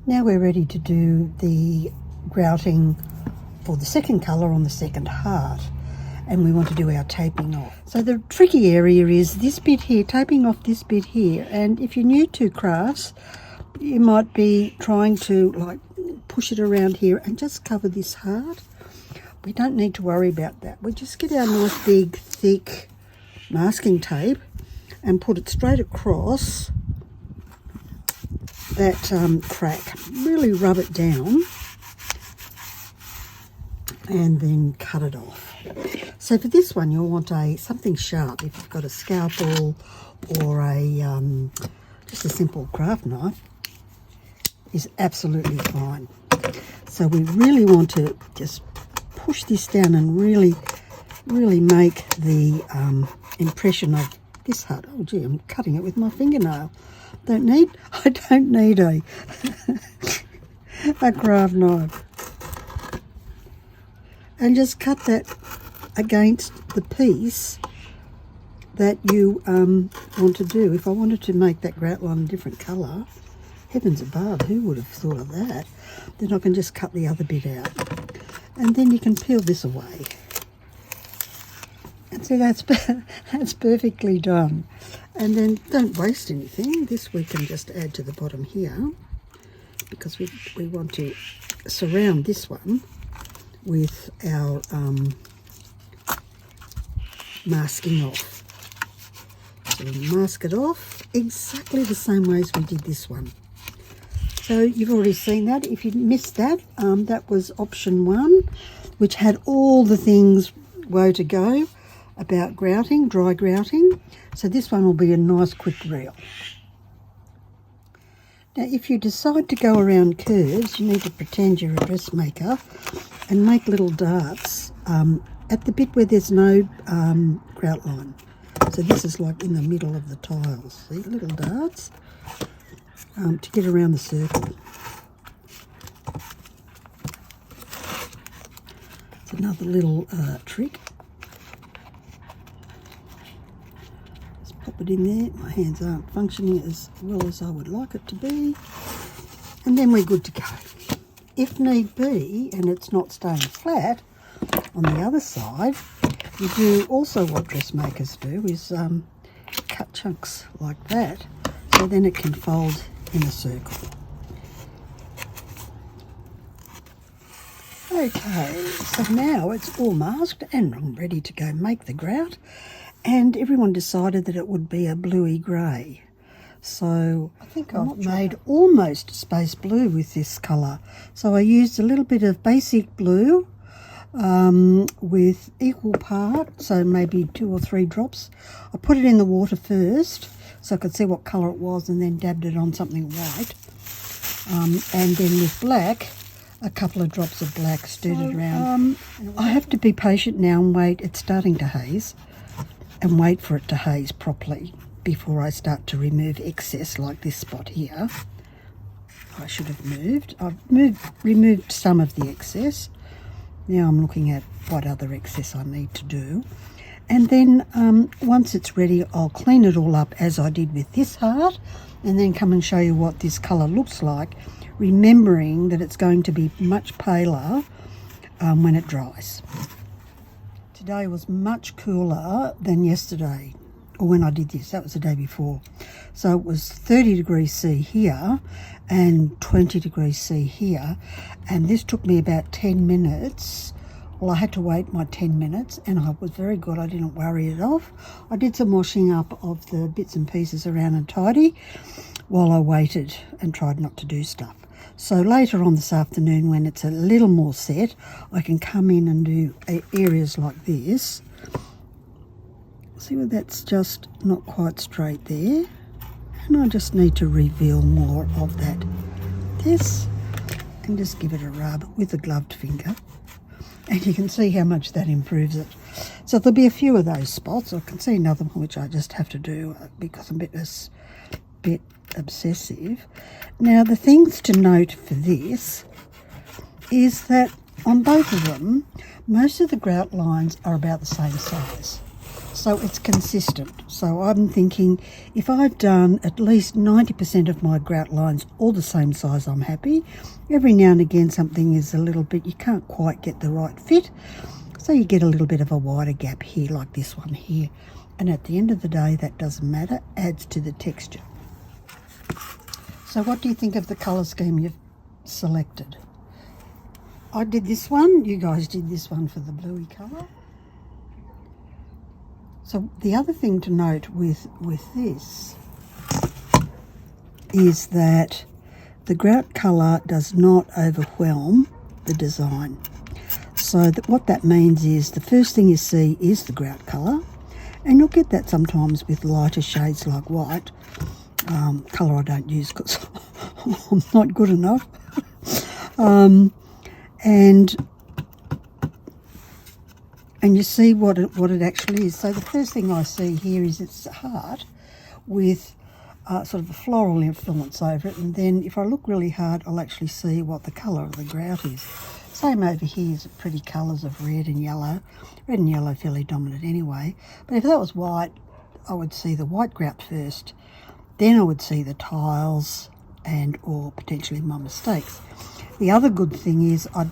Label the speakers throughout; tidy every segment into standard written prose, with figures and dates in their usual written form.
Speaker 1: Now we're ready to do the grouting for the second colour on the second heart, and we want to do our taping off. So the tricky area is this bit here, taping off this bit here, and if you're new to crafts you might be trying to like push it around here and just cover this heart. We don't need to worry about that. We just get our nice big thick masking tape and put it straight across that crack. Really rub it down and then cut it off. So for this one you'll want something sharp. If you've got a scalpel or just a simple craft knife is absolutely fine. So we really want to just push this down and really make the impression of this heart. Oh gee, I'm cutting it with my fingernail. I don't need a craft knife. And just cut that against the piece that you want to do. If I wanted to make that grout line a different colour, heavens above, who would have thought of that? Then I can just cut the other bit out. And then you can peel this away. And see, that's perfectly done. And then don't waste anything. This we can just add to the bottom here, because we want to surround this one with our masking off. So we mask it off exactly the same way as we did this one. So you've already seen that. If you missed that, that was option 1, which had all the things woe to go about grouting, dry grouting. So this one will be a nice quick reel. Now if you decide to go around curves, you need to pretend you're a dressmaker and make little darts at the bit where there's no grout line. So this is like in the middle of the tiles. See, little darts to get around the circle. It's another little trick. Just pop it in there. My hands aren't functioning as well as I would like it to be. And then we're good to go. If need be, and it's not staying flat, on the other side, you do also what dressmakers do is cut chunks like that, so then it can fold in a circle. Okay, so now it's all masked and I'm ready to go make the grout, and everyone decided that it would be a bluey grey. So I think I've made almost space blue with this colour. So I used a little bit of basic blue with equal part, so maybe 2 or 3 drops. I put it in the water first so I could see what colour it was, and then dabbed it on something white. And then with black, a couple of drops of black, stirred it around. I have to be patient now and wait. It's starting to haze, and wait for it to haze properly before I start to remove excess like this spot here. I should have moved. I've removed some of the excess. Now I'm looking at what other excess I need to do. And then once it's ready, I'll clean it all up as I did with this heart, and then come and show you what this colour looks like, remembering that it's going to be much paler when it dries. Today was much cooler than yesterday, or when I did this. That was the day before. So it was 30 degrees C here and 20 degrees C here, and this took me about 10 minutes. Well, I had to wait my 10 minutes, and I was very good. I didn't worry it off. I did some washing up of the bits and pieces around and tidy while I waited and tried not to do stuff. So later on this afternoon, when it's a little more set, I can come in and do areas like this. See where that's just not quite straight there? And I just need to reveal more of that. This, and just give it a rub with a gloved finger. And you can see how much that improves it. So there'll be a few of those spots. I can see another one which I just have to do because I'm a bit obsessive. Now the things to note for this is that on both of them, most of the grout lines are about the same size. so it's consistent. So I'm thinking if I've done at least 90% of my grout lines all the same size, I'm happy. Every now and again something is a little bit, you can't quite get the right fit, so you get a little bit of a wider gap here like this one here, and at the end of the day that doesn't matter, adds to the texture. So what do you think of the colour scheme you've selected? I did this one, you guys did this one for the bluey colour. So the other thing to note with this is that the grout colour does not overwhelm the design. So what that means is the first thing you see is the grout colour, and you'll get that sometimes with lighter shades like white, colour I don't use because I'm not good enough. And you see what it actually is. So the first thing I see here is it's a heart with sort of a floral influence over it, and then if I look really hard I'll actually see what the colour of the grout is. Same over here is pretty colours of red and yellow. Red and yellow fairly dominant anyway, but if that was white I would see the white grout first, then I would see the tiles and or potentially my mistakes. The other good thing is my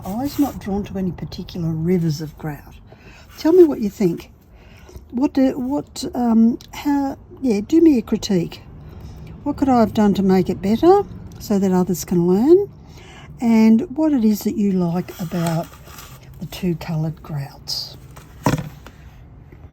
Speaker 1: eye's not drawn to any particular rivers of grout. Tell me what you think. Do me a critique. What could I have done to make it better so that others can learn? And what it is that you like about the two coloured grouts.